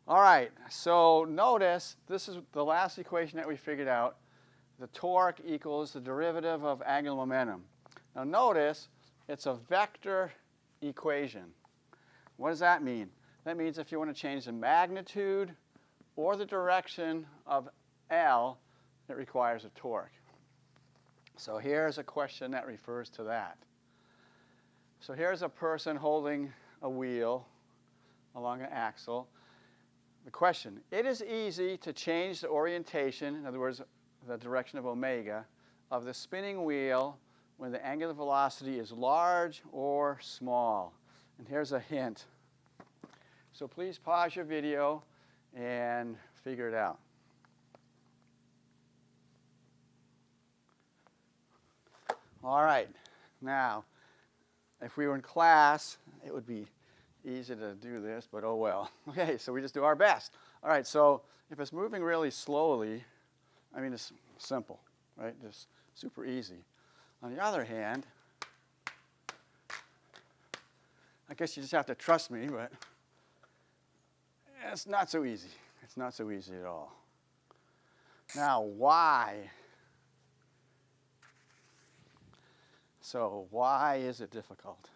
All right, so notice this is the last equation that we figured out. The torque equals the derivative of angular momentum. Now notice it's a vector equation. What does that mean? That means if you want to change the magnitude or the direction of L, it requires a torque. So here's a question that refers to that. So here's a person holding a wheel along an axle. The question, it is easy to change the orientation, in other words, the direction of omega, of the spinning wheel when the angular velocity is large or small. And here's a hint. So please pause your video and figure it out. All right, now, if we were in class, it would be easy to do this, but oh well. Okay, so we just do our best. All right, so if it's moving really slowly, I mean, it's simple, right? Just super easy. On the other hand, I guess you just have to trust me, but it's not so easy. It's not so easy at all. Now, why? So why is it difficult?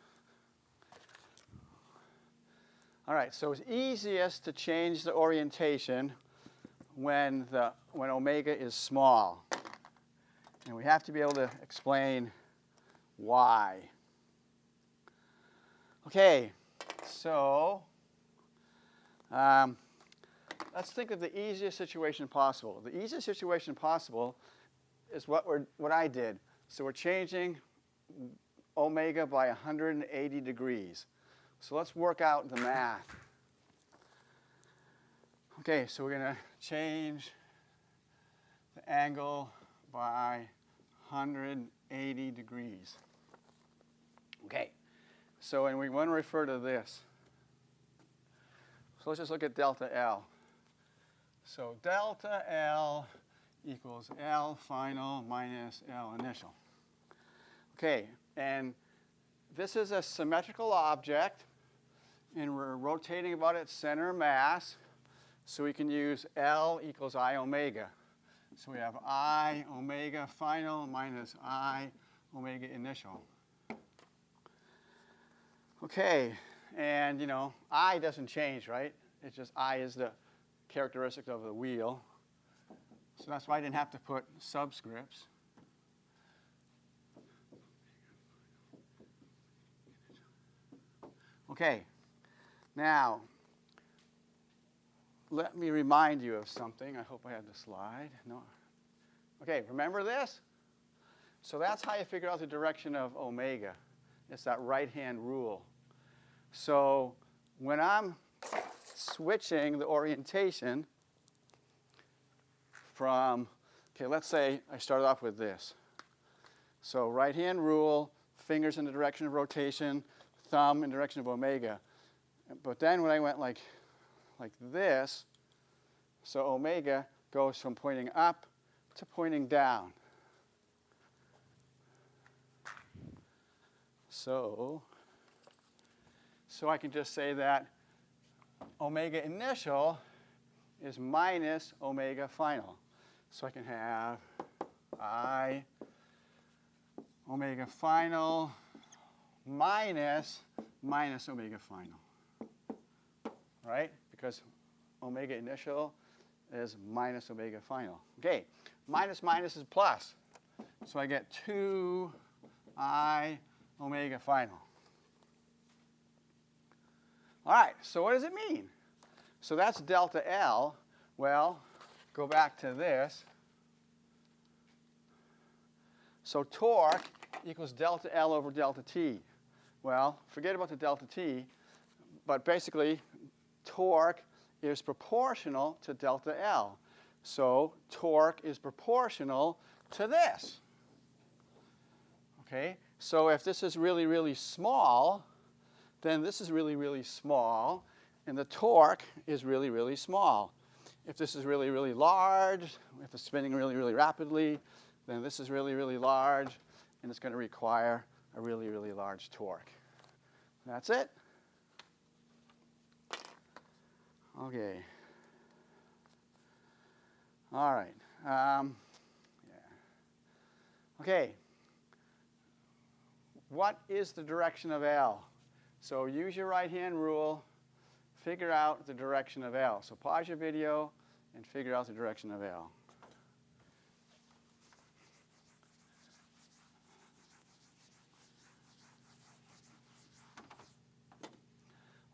All right, so it's easiest to change the orientation when omega is small. And we have to be able to explain why. Okay, so let's think of the easiest situation possible. The easiest situation possible is what I did. So we're changing omega by 180 degrees. So let's work out the math. Okay, so we're going to change the angle by 180 degrees. Okay, so and we want to refer to this. So let's just look at delta L. So delta L equals L final minus L initial. Okay, and this is a symmetrical object, and we're rotating about its center of mass, so we can use L equals I omega. So we have I omega final minus I omega initial. Okay, and you know, I doesn't change, right? It's just I is the characteristic of the wheel. So that's why I didn't have to put subscripts. Okay, now, let me remind you of something. I hope I had the slide. No. Okay, remember this? So that's how you figure out the direction of omega. It's that right-hand rule. So when I'm switching the orientation from, okay, let's say I started off with this. So right-hand rule, fingers in the direction of rotation, thumb in the direction of omega. But then when I went like this, so omega goes from pointing up to pointing down. So I can just say that omega initial is minus omega final. So I can have I omega final minus omega final, right? Because omega initial is minus omega final. Okay, minus is plus. So I get 2I omega final. All right, so what does it mean? So that's delta L. Well, go back to this. So torque equals delta L over delta T. Well, forget about the delta T, but basically torque is proportional to delta L. So torque is proportional to this. Okay, so if this is really, really small, then this is really, really small, and the torque is really, really small. If this is really, really large, if it's spinning really, really rapidly, then this is really, really large, and it's going to require a really, really large torque. That's it. Okay. All right. Yeah. Okay. What is the direction of L? So use your right-hand rule. Figure out the direction of L. So pause your video and figure out the direction of L.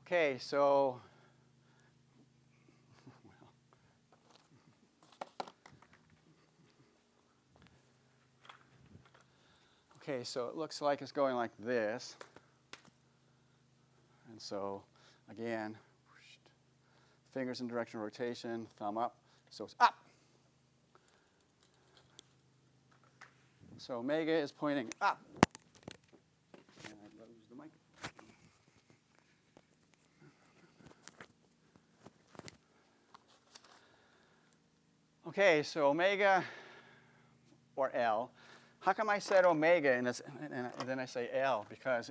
Okay, so okay, so it looks like it's going like this. And so again, fingers in direction of rotation, thumb up. So it's up. So omega is pointing up. And I lose the microphone. Okay, so omega or L. How come I said omega and then I say L? Because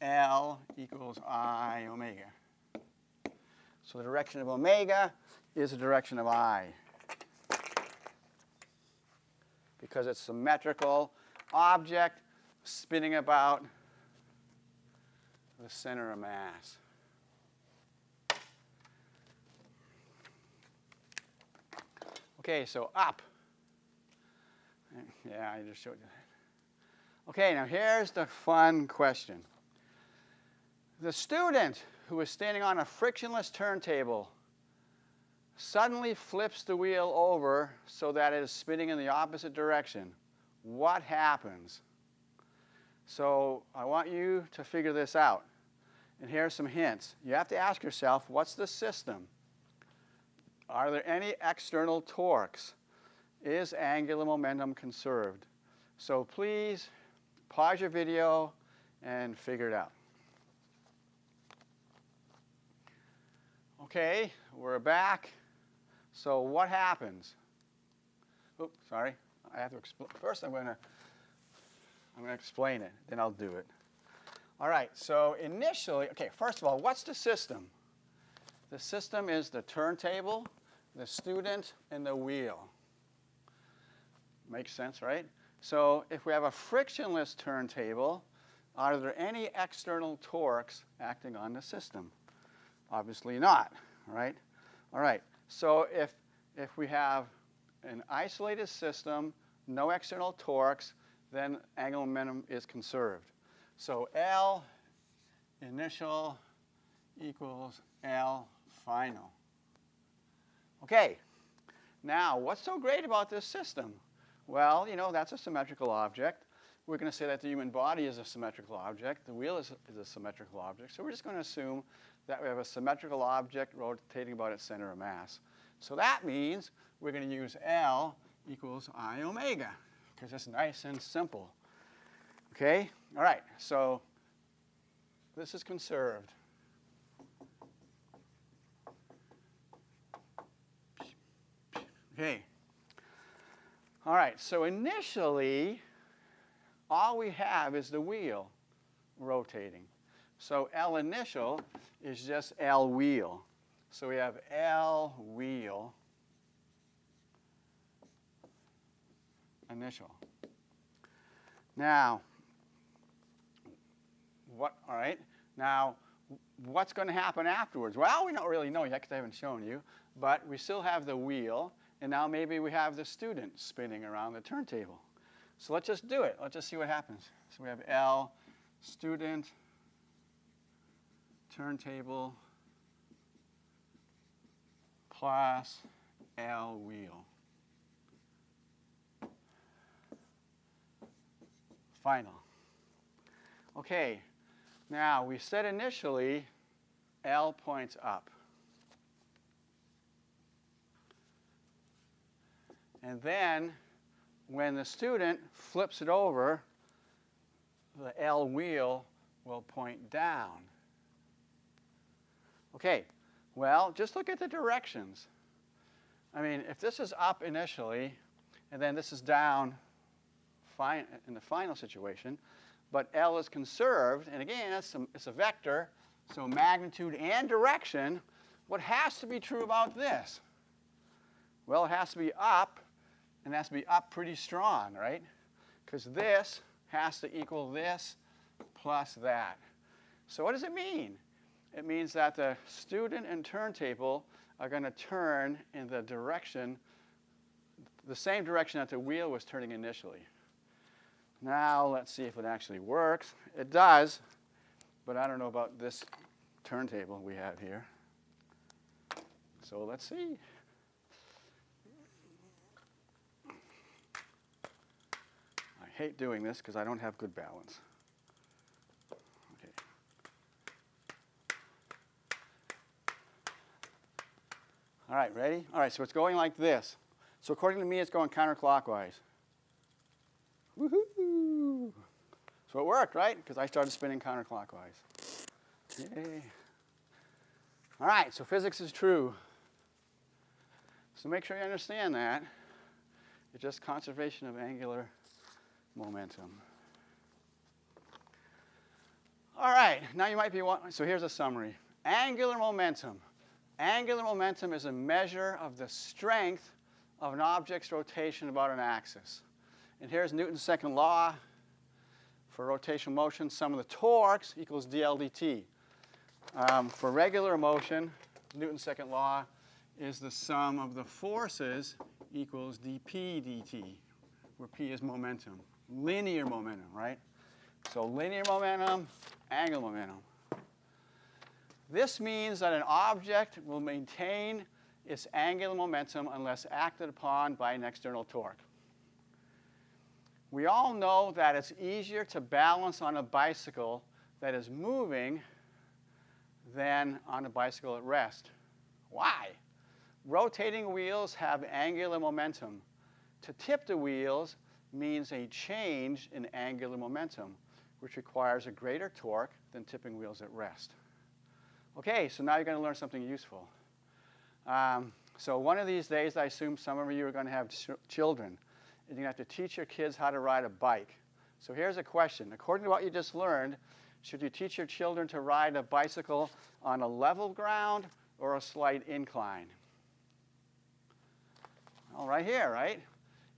L equals I omega. So the direction of omega is the direction of I. Because it's a symmetrical object spinning about the center of mass. Okay, so up. Yeah, I just showed you that. Okay, now here's the fun question. The student who is standing on a frictionless turntable suddenly flips the wheel over so that it is spinning in the opposite direction. What happens? So I want you to figure this out. And here are some hints. You have to ask yourself, what's the system? Are there any external torques? Is angular momentum conserved? So please pause your video and figure it out. Okay, we're back. So what happens? Oops, sorry. I have to explain. First, I'm going to explain it. Then I'll do it. All right. So initially, okay. First of all, what's the system? The system is the turntable, the student, and the wheel. Makes sense, right? So if we have a frictionless turntable, are there any external torques acting on the system? Obviously not, right? All right. So if we have an isolated system, no external torques, then angular momentum is conserved. So L initial equals L final. Okay. Now, what's so great about this system? Well, you know, that's a symmetrical object. We're going to say that the human body is a symmetrical object. The wheel is a symmetrical object. So we're just going to assume that we have a symmetrical object rotating about its center of mass. So that means we're going to use L equals I omega, because it's nice and simple. Okay? All right. So this is conserved. Okay. All right. So initially, all we have is the wheel rotating. So L initial is just L wheel. So we have L wheel initial. Now, all right. Now, what's going to happen afterwards? Well, we don't really know yet because I haven't shown you, but we still have the wheel, and now maybe we have the student spinning around the turntable. So let's just do it. Let's just see what happens. So we have L student turntable plus L wheel. Final. Okay, now we said initially L points up. And then when the student flips it over, the L wheel will point down. Okay, well, just look at the directions. I mean, if this is up initially, and then this is down in the final situation, but L is conserved, and again, it's a vector, so magnitude and direction what has to be true about this? Well, it has to be up, and it has to be up pretty strong, right? Because this has to equal this plus that. So what does it mean? It means that the student and turntable are going to turn in the direction, the same direction that the wheel was turning initially. Now let's see if it actually works. It does, but I don't know about this turntable we have here. So let's see. I hate doing this because I don't have good balance. Okay. All right, ready? All right, so it's going like this. So according to me, it's going counterclockwise. Woohoo! So it worked, right? Because I started spinning counterclockwise. Yay. All right, so physics is true. So make sure you understand that. It's just conservation of angular momentum. All right, now you might be wondering, so here's a summary. Angular momentum. Angular momentum is a measure of the strength of an object's rotation about an axis. And here's Newton's second law. For rotational motion, sum of the torques equals dl dt. For regular motion, Newton's second law is the sum of the forces equals dp dt, where p is momentum. Linear momentum, right? So linear momentum, angular momentum. This means that an object will maintain its angular momentum unless acted upon by an external torque. We all know that it's easier to balance on a bicycle that is moving than on a bicycle at rest. Why? Rotating wheels have angular momentum. To tip the wheels means a change in angular momentum, which requires a greater torque than tipping wheels at rest. Okay, so now you're going to learn something useful. So one of these days, I assume some of you are going to have children. And you're going to have to teach your kids how to ride a bike. So here's a question. According to what you just learned, should you teach your children to ride a bicycle on a level ground or a slight incline? Well, right here, right?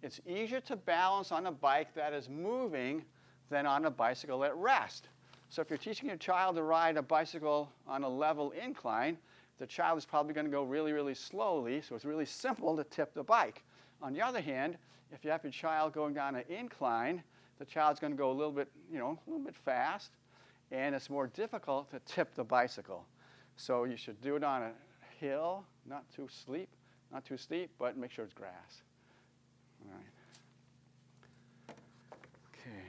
It's easier to balance on a bike that is moving than on a bicycle at rest. So if you're teaching your child to ride a bicycle on a level incline, the child is probably going to go really, really slowly, so it's really simple to tip the bike. On the other hand, if you have your child going down an incline, the child's going to go a little bit fast, and it's more difficult to tip the bicycle. So you should do it on a hill, not too steep, but make sure it's grass. All right. Okay.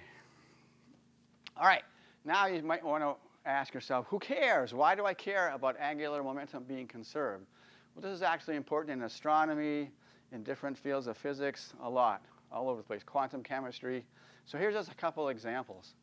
All right. Now you might want to ask yourself, who cares? Why do I care about angular momentum being conserved? Well, this is actually important in astronomy, in different fields of physics, a lot, all over the place, quantum chemistry. So here's just a couple examples.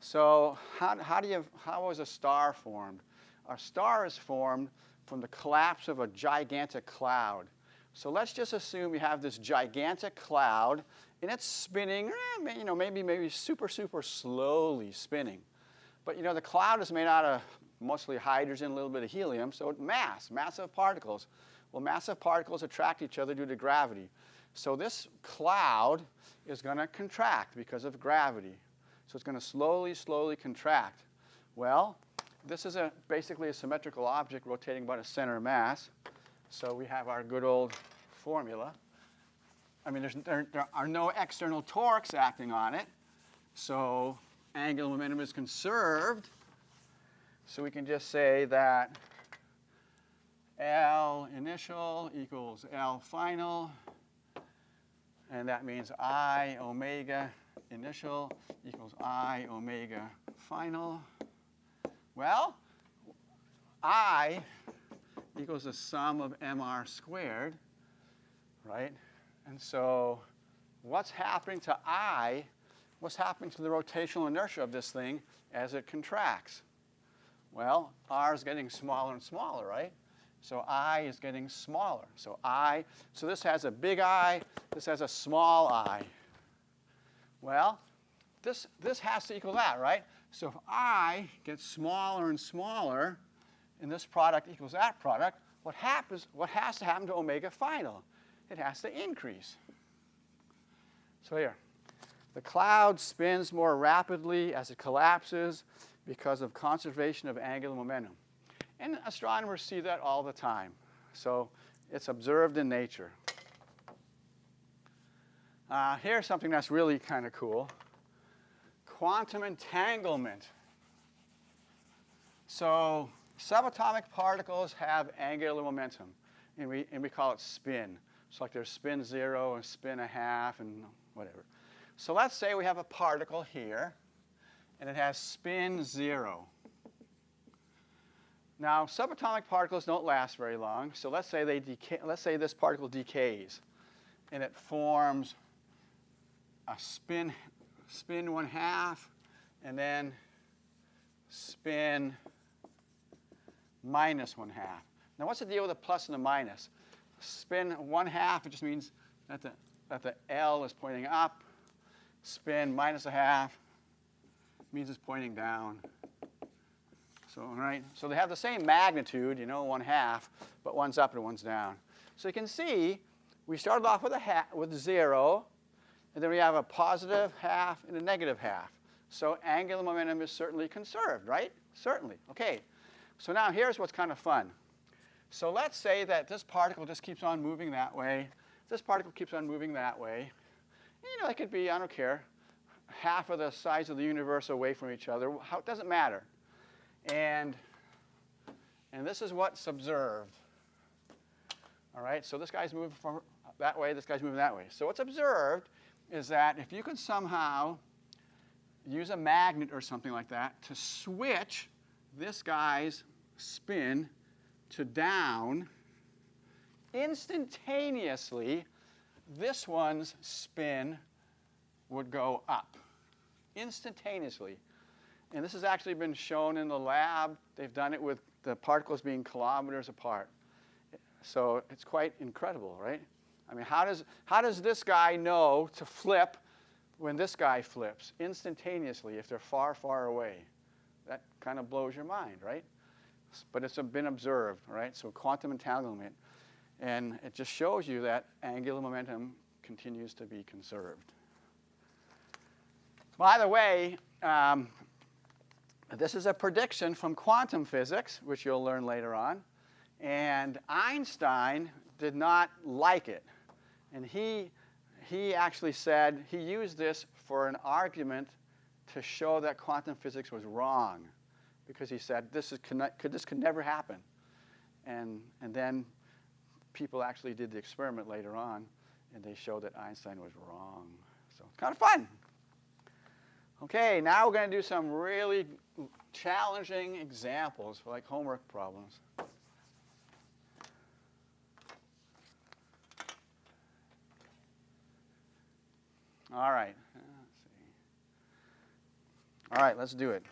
So how is a star formed? A star is formed from the collapse of a gigantic cloud. So let's just assume you have this gigantic cloud, and it's spinning, maybe super, super slowly spinning. But the cloud is made out of mostly hydrogen, a little bit of helium, so massive particles. Well, massive particles attract each other due to gravity. So this cloud is going to contract because of gravity. So it's going to slowly, slowly contract. Well, this is basically a symmetrical object rotating about a center of mass. So we have our good old formula. I mean, there are no external torques acting on it. So angular momentum is conserved. So we can just say that L initial equals L final. And that means I omega initial equals I omega final. Well, I equals the sum of mr squared, right? And so what's happening to I? What's happening to the rotational inertia of this thing as it contracts? Well, r is getting smaller and smaller, right? So I is getting smaller. So this has a big I, this has a small I. Well, this has to equal that, right? So if I gets smaller and smaller, and this product equals that product, what has to happen to omega final? It has to increase. So here, the cloud spins more rapidly as it collapses because of conservation of angular momentum. And astronomers see that all the time. So it's observed in nature. Here's something that's really kind of cool. Quantum entanglement. So subatomic particles have angular momentum, and we call it spin. So like there's spin 0 and spin 1/2 and whatever. So let's say we have a particle here, and it has spin 0. Now, subatomic particles don't last very long. So let's say they decay. Let's say this particle decays, and it forms a spin 1/2, and then spin minus 1/2. Now, what's the deal with the plus and the minus? Spin 1/2, it just means that the L is pointing up. Spin minus 1/2 means it's pointing down. So, right? So they have the same magnitude, 1/2, but one's up and one's down. So you can see we started off with 0, and then we have a positive 1/2 and a negative 1/2. So angular momentum is certainly conserved, right? Certainly. Okay. So now here's what's kind of fun. So let's say that this particle just keeps on moving that way. This particle keeps on moving that way. It could be, I don't care, half of the size of the universe away from each other. It doesn't matter. And this is what's observed. All right, so this guy's moving from that way, this guy's moving that way. So what's observed is that if you could somehow use a magnet or something like that to switch this guy's spin to down, instantaneously, this one's spin would go up. Instantaneously. And this has actually been shown in the lab. They've done it with the particles being kilometers apart. So it's quite incredible, right? I mean, how does this guy know to flip when this guy flips instantaneously if they're far, far away? That kind of blows your mind, right? But it's been observed, right? So quantum entanglement. And it just shows you that angular momentum continues to be conserved. By the way, this is a prediction from quantum physics, which you'll learn later on. And Einstein did not like it. And he actually said he used this for an argument to show that quantum physics was wrong, because he said this could never happen. And then people actually did the experiment later on, and they showed that Einstein was wrong. So it's kind of fun. Okay, now we're going to do some really challenging examples for like homework problems. All right. Let's see. All right, let's do it.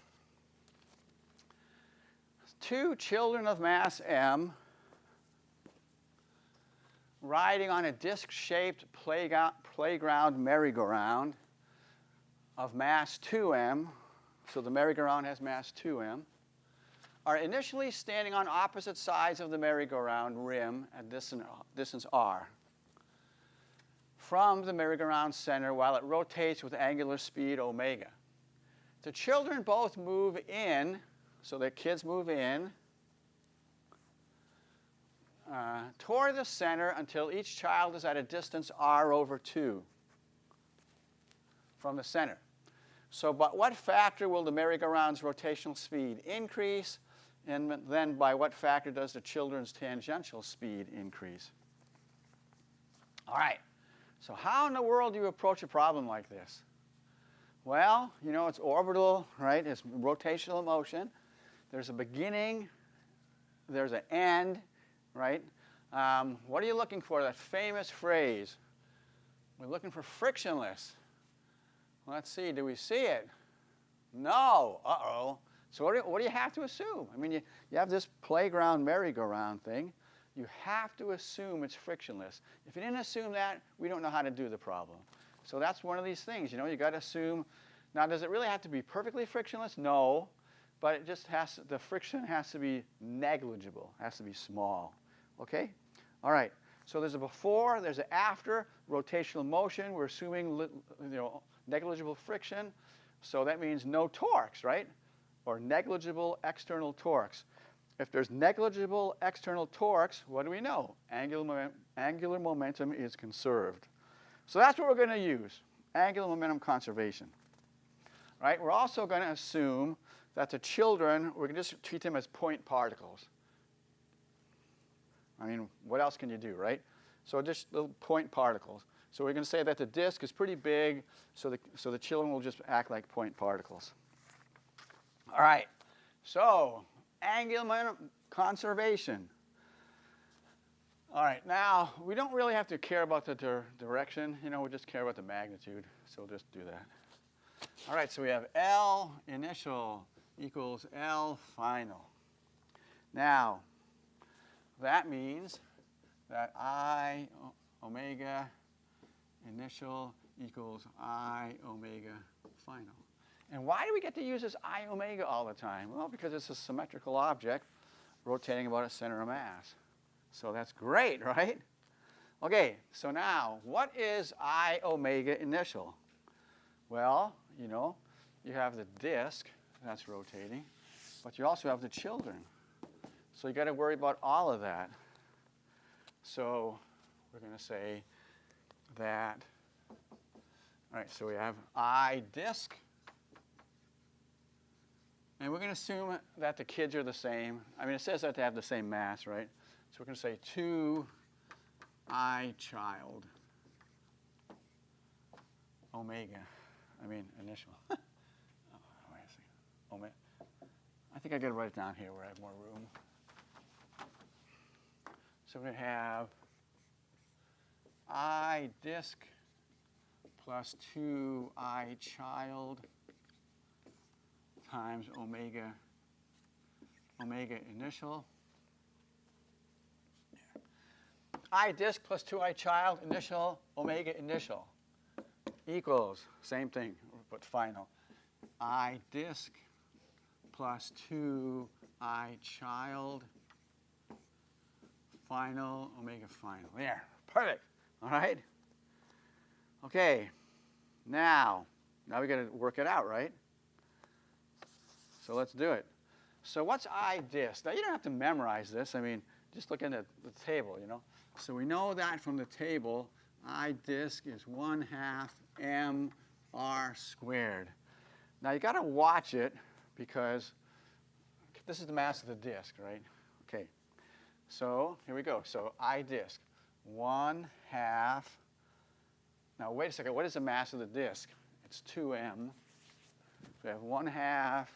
Two children of mass m riding on a disc-shaped playground merry-go-round of mass 2m, so the merry-go-round has mass 2m, are initially standing on opposite sides of the merry-go-round rim at distance r from the merry-go-round center while it rotates with angular speed omega. The children both move in, so the kids move in, toward the center until each child is at a distance r over 2 from the center. So but what factor will the merry-go-round's rotational speed increase? And then by what factor does the children's tangential speed increase? All right. So how in the world do you approach a problem like this? Well, it's orbital, right? It's rotational motion. There's a beginning. There's an end, right? What are you looking for? That famous phrase. We're looking for frictionless. Let's see. Do we see it? No. Uh-oh. So what do you have to assume? I mean, you have this playground merry-go-round thing. You have to assume it's frictionless. If you didn't assume that, we don't know how to do the problem. So that's one of these things. You got to assume. Now, does it really have to be perfectly frictionless? No. But it just the friction has to be negligible. It has to be small. Okay? All right. So there's a before, there's an after, rotational motion. We're assuming negligible friction. So that means no torques, right? Or negligible external torques. If there's negligible external torques, what do we know? Angular momentum is conserved. So that's what we're going to use, angular momentum conservation. Right? We're also going to assume that the children, we're going to just treat them as point particles. I mean, what else can you do, right? So just little point particles. So we're going to say that the disk is pretty big, so the children will just act like point particles. All right. So angular momentum conservation. All right. Now, we don't really have to care about the direction. We just care about the magnitude. So we'll just do that. All right. So we have L initial equals L final. Now, that means that I omega initial equals I omega final. And why do we get to use this I omega all the time? Well, because it's a symmetrical object rotating about a center of mass. So that's great, right? Okay, so now, what is I omega initial? Well, you have the disk that's rotating, but you also have the children. So you got to worry about all of that. So we're going to say that, all right, so we have I disk. And we're going to assume that the kids are the same. I mean, it says that they have the same mass, right? So we're going to say 2I child omega. Initial. Wait a second. Omega. I think I got to write it down here where I have more room. So we have I disk plus 2I child times omega initial. I disk plus 2I child initial omega initial equals, same thing, but final. I disk plus 2I child final omega final. There, perfect. All right. Okay. Now we got to work it out, right? So let's do it. So what's I disk? Now you don't have to memorize this. Just look at the table, So we know that from the table, I disk is 1/2 mr squared. Now you got to watch it because this is the mass of the disk, right? Okay. So here we go. So I disk 1/2. Now wait a second. What is the mass of the disk? It's 2m. We have 1/2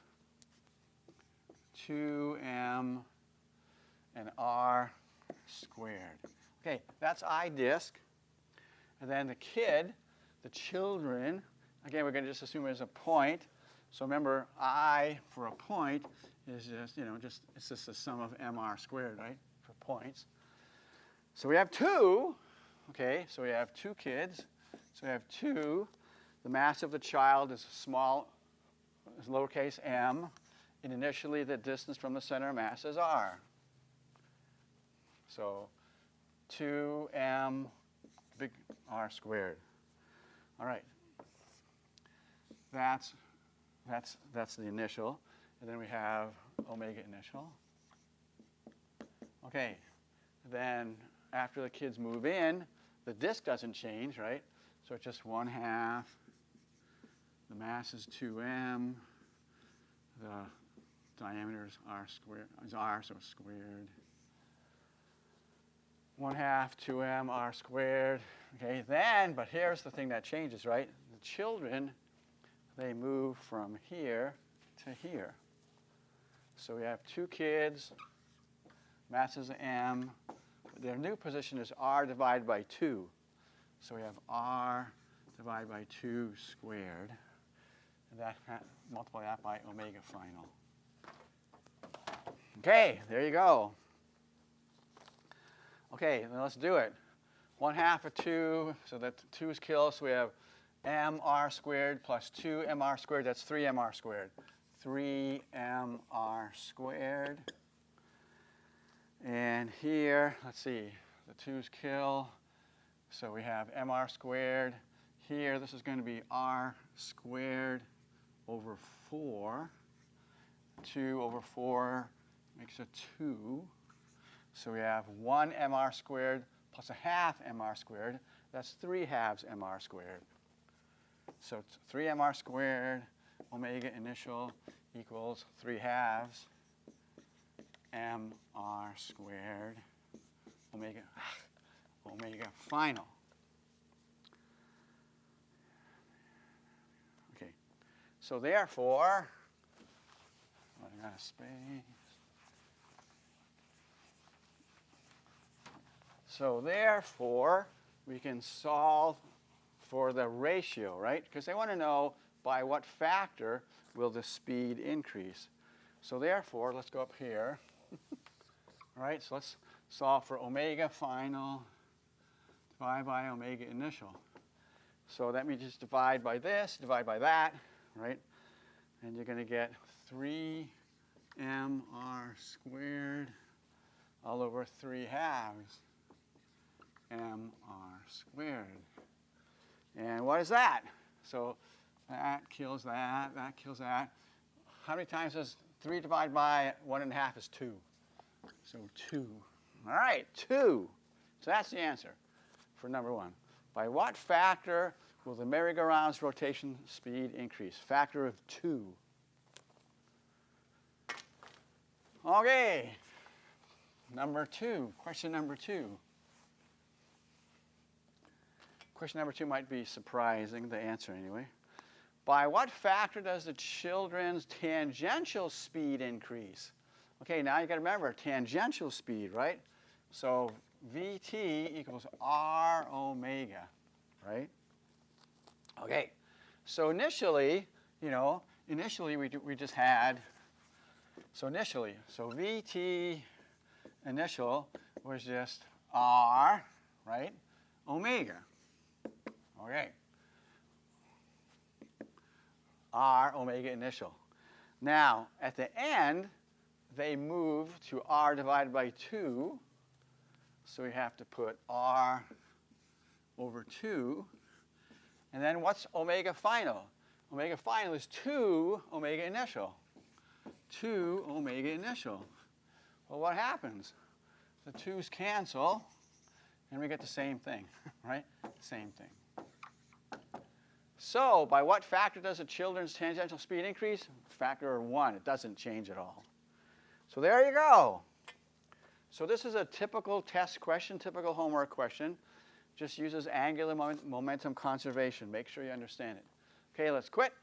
2m and r squared. Okay, that's I disk. And then the children, again, we're going to just assume there's a point. So remember, I for a point is just, it's just the sum of mr squared, right, for points. So we have 2. Okay, so we have 2 kids. So we have 2. The mass of the child is lowercase m. And initially, the distance from the center of mass is r. So 2m big r squared. All right. That's the initial. And then we have omega initial. Okay. Then after the kids move in, the disk doesn't change, right? So it's just 1/2. The mass is 2m. The diameter is r squared. Is r, so it's squared. 1/2 2m r squared. Okay, then, but here's the thing that changes, right? The children, they move from here to here. So we have 2 kids, mass is m. Their new position is r divided by 2. So we have r divided by 2 squared. And that multiply that by omega final. Okay, there you go. Okay, then let's do it. 1/2 of 2, so that 2 is killed, so we have mr squared plus 2mr squared, that's 3mr squared. 3mr squared. And here, let's see, the 2's kill. So we have mr squared. Here, this is going to be r squared over 4. 2 over 4 makes a 2. So we have 1 mr squared plus a half mr squared. That's 3 halves mr squared. So 3 mr squared omega initial equals 3 halves mr squared omega final. Okay, so therefore, running out of space. So therefore, we can solve for the ratio, right? Because they want to know by what factor will the speed increase. So therefore, let's go up here. All right, so let's solve for omega final divided by omega initial. So that means just divide by this, divide by that, right? And you're going to get 3 mr squared all over 3 halves mr squared. And what is that? So that kills that, that kills that. How many times does 3 divided by 1.5 is 2? So 2. All right, 2. So that's the answer for number 1. By what factor will the merry-go-round's rotation speed increase? Factor of 2. Okay, number 2, question number 2. Question number 2 might be surprising, the answer anyway. By what factor does the children's tangential speed increase? Okay, now you got to remember tangential speed, right? So Vt equals r omega, right? Okay, so initially, we just had, so Vt initial was just r, right, omega. Okay. R omega initial. Now, at the end, they move to r divided by 2. So we have to put r over 2. And then what's omega final? Omega final is 2 omega initial. 2 omega initial. Well, what happens? The 2's cancel, and we get the same thing, right? Same thing. So, by what factor does a children's tangential speed increase? Factor of 1. It doesn't change at all. So there you go. So this is a typical test question, typical homework question. Just uses angular momentum conservation. Make sure you understand it. Okay, let's quit.